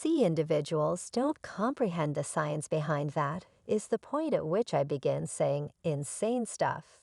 See, individuals don't comprehend the science behind that, is the point at which I begin saying insane stuff.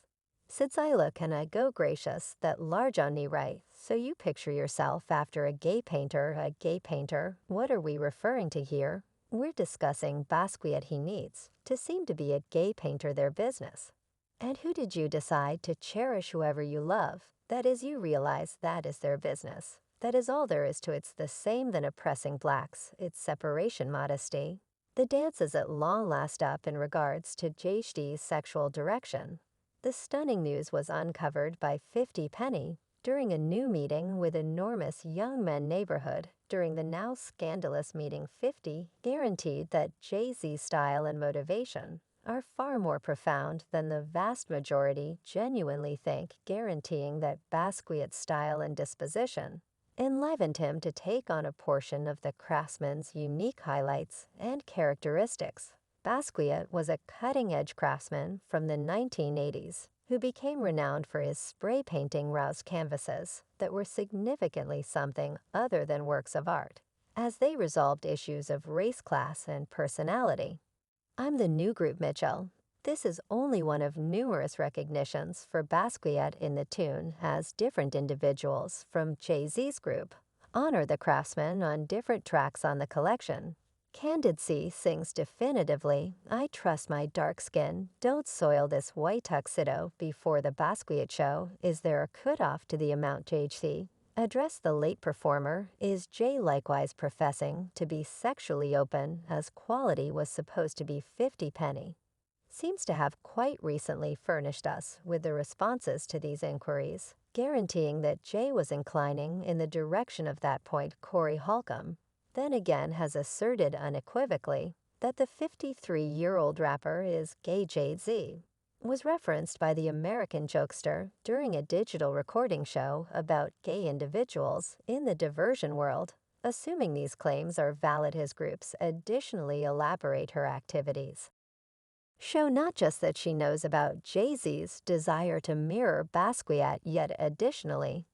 Since I look and I go gracious, that large on me right, so you picture yourself after a gay painter, what are we referring to here? We're discussing Basquiat he needs to seem to be a gay painter their business. And who did you decide to cherish whoever you love? That is, you realize that is their business. That is all there is to it's the same than oppressing blacks, it's separation modesty. The dance is at long last up in regards to JHD's sexual direction. The stunning news was uncovered by 50 Penny during a new meeting with enormous young men neighborhood. During the now scandalous meeting, 50 guaranteed that Jay-Z's style and motivation are far more profound than the vast majority genuinely think, guaranteeing that Basquiat's style and disposition enlivened him to take on a portion of the craftsman's unique highlights and characteristics. Basquiat was a cutting-edge craftsman from the 1980s who became renowned for his spray painting roused canvases that were significantly something other than works of art, as they resolved issues of race, class, and personality. I'm the new group Mitchell. This is only one of numerous recognitions for Basquiat in the tune as different individuals from Jay-Z's group honor the craftsman on different tracks on the collection. Candid C sings definitively, I trust my dark skin, don't soil this white tuxedo before the Basquiat show. Is there a cutoff to the amount JHC? Address the late performer, is Jay likewise professing to be sexually open as quality was supposed to be 50 Penny? Seems to have quite recently furnished us with the responses to these inquiries, guaranteeing that Jay was inclining in the direction of that point Corey Holcomb, then again has asserted unequivocally that the 53-year-old rapper is gay Jay-Z, was referenced by the American jokester during a digital recording show about gay individuals in the diversion world. Assuming these claims are valid, his groups additionally elaborate her activities. Show not just that she knows about Jay-Z's desire to mirror Basquiat, yet additionally,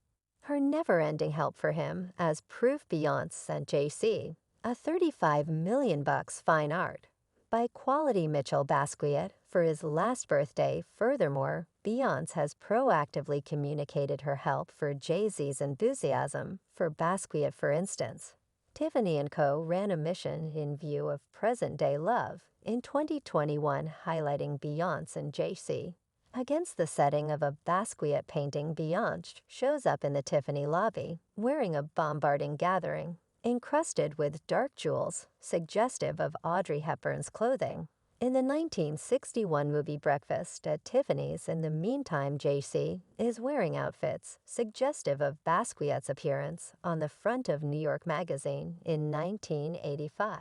her never-ending help for him as proof Beyonce sent Jay-Z a $35 million fine art by Quality Mitchell Basquiat for his last birthday. Furthermore, Beyonce has proactively communicated her help for Jay-Z's enthusiasm for Basquiat. For instance, Tiffany & Co. ran a mission in view of present-day love in 2021 highlighting Beyonce and Jay-Z. Against the setting of a Basquiat painting, Beyonce shows up in the Tiffany lobby wearing a bombarding gathering, encrusted with dark jewels, suggestive of Audrey Hepburn's clothing. In the 1961 movie Breakfast at Tiffany's, in the meantime, Jay-Z is wearing outfits suggestive of Basquiat's appearance on the front of New York Magazine in 1985.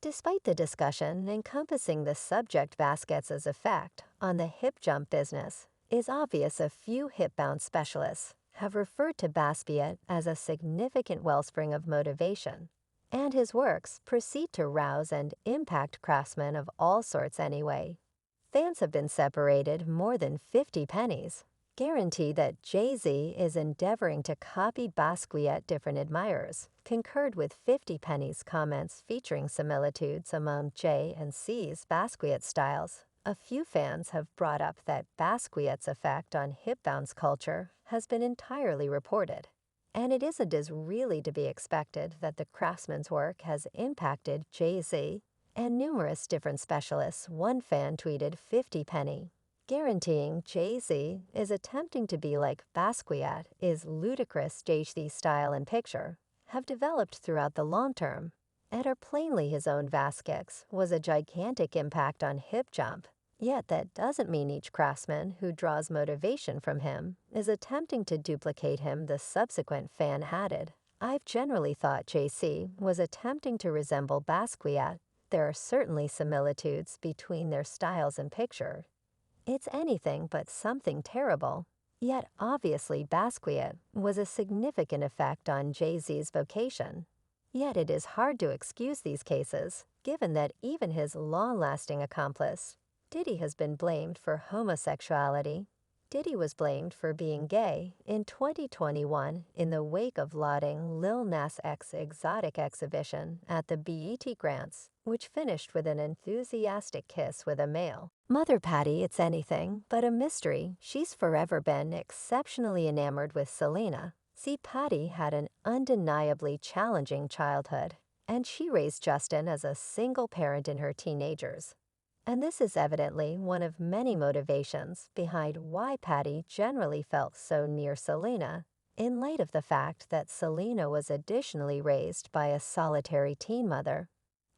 Despite the discussion encompassing the subject Basquiat's effect on the hip jump business, is obvious a few hip-bound specialists have referred to Basquiat as a significant wellspring of motivation, and his works proceed to rouse and impact craftsmen of all sorts anyway. Fans have been separated more than 50 pennies, guarantee that Jay-Z is endeavoring to copy Basquiat. Different admirers concurred with 50 Penny's comments featuring similitudes among J and C's Basquiat styles. A few fans have brought up that Basquiat's effect on hip-bounce culture has been entirely reported, and it isn't as really to be expected that the craftsman's work has impacted Jay-Z and numerous different specialists. One fan tweeted 50 Penny, guaranteeing Jay-Z is attempting to be like Basquiat is ludicrous. Jay-Z's style and picture have developed throughout the long term and are plainly his own. Vasquez was a gigantic impact on hip jump, yet that doesn't mean each craftsman who draws motivation from him is attempting to duplicate him. The subsequent fan added, I've generally thought Jay-Z was attempting to resemble Basquiat. There are certainly similitudes between their styles and picture. It's anything but something terrible. Yet obviously Basquiat was a significant effect on Jay-Z's vocation. Yet it is hard to excuse these cases, given that even his long-lasting accomplice, Diddy, has been blamed for homosexuality. Diddy was blamed for being gay in 2021 in the wake of lauding Lil Nas X's exotic exhibition at the BET Grants, which finished with an enthusiastic kiss with a male. Mother Patty, it's anything but a mystery. She's forever been exceptionally enamored with Selena. See, Patty had an undeniably challenging childhood, and she raised Justin as a single parent in her teenagers. And this is evidently one of many motivations behind why Patty generally felt so near Selena, in light of the fact that Selena was additionally raised by a solitary teen mother.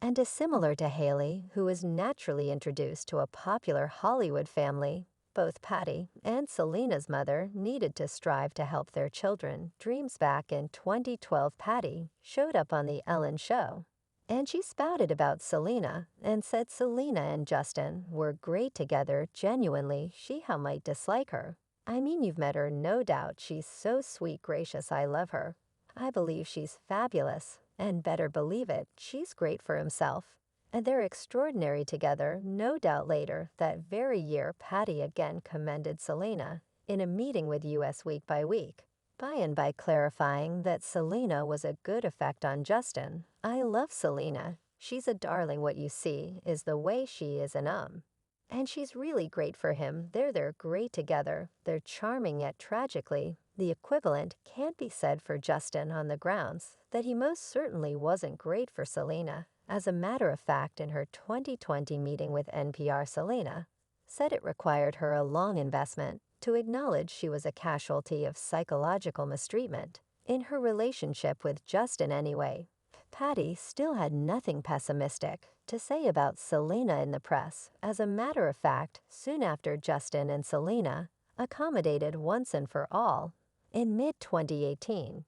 And dissimilar to Hailey, who was naturally introduced to a popular Hollywood family, both Patty and Selena's mother needed to strive to help their children dreams. Back in 2012, Patty showed up on The Ellen Show, and she spouted about Selena and said Selena and Justin were great together. Genuinely, she how might dislike her. I mean, you've met her, no doubt. She's so sweet, gracious, I love her. I believe she's fabulous, and better believe it, she's great for himself. And they're extraordinary together, no doubt. Later that very year, Patty again commended Selena in a meeting with Us Week by Week, by clarifying that Selena was a good effect on Justin. I love Selena. She's a darling. What you see is the way she is, and she's really great for him. They're great together. They're charming, yet tragically, the equivalent can't be said for Justin, on the grounds that he most certainly wasn't great for Selena. As a matter of fact, in her 2020 meeting with NPR, Selena said it required her a long investment to acknowledge she was a casualty of psychological mistreatment in her relationship with Justin. Anyway, Patty still had nothing pessimistic to say about Selena in the press. As a matter of fact, soon after Justin and Selena accommodated once and for all, in mid-2018,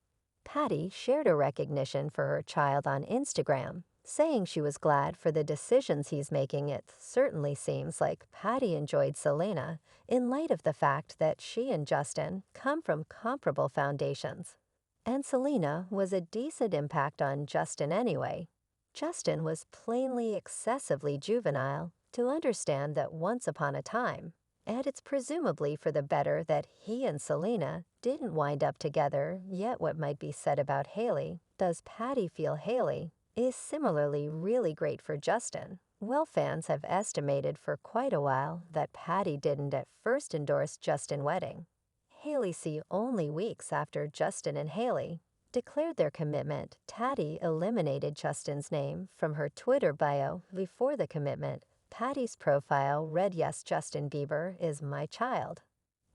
Patty shared a recognition for her child on Instagram, saying she was glad for the decisions he's making. It certainly seems like Patty enjoyed Selena in light of the fact that she and Justin come from comparable foundations. And Selena was a decent impact on Justin anyway. Justin was plainly excessively juvenile to understand that once upon a time, and it's presumably for the better that he and Selena didn't wind up together. Yet what might be said about Hailey, does Patty feel Hailey is similarly really great for Justin? Well, fans have estimated for quite a while that Patty didn't at first endorse Justin's wedding. Hailey, see, only weeks after Justin and Hailey declared their commitment, Patty eliminated Justin's name from her Twitter bio. Before the commitment, Patty's profile read, "Yes, Justin Bieber is my child."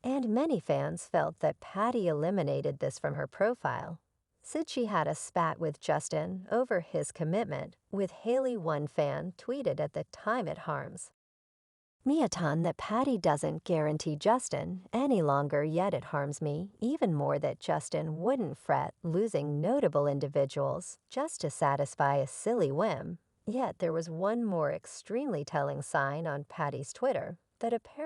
And many fans felt that Patty eliminated this from her profile since she had a spat with Justin over his commitment with Hailey. One fan tweeted at the time, "It harms me a ton that Patty doesn't guarantee Justin any longer, yet it harms me even more that Justin wouldn't fret losing notable individuals just to satisfy a silly whim." Yet there was one more extremely telling sign on Patty's Twitter that apparently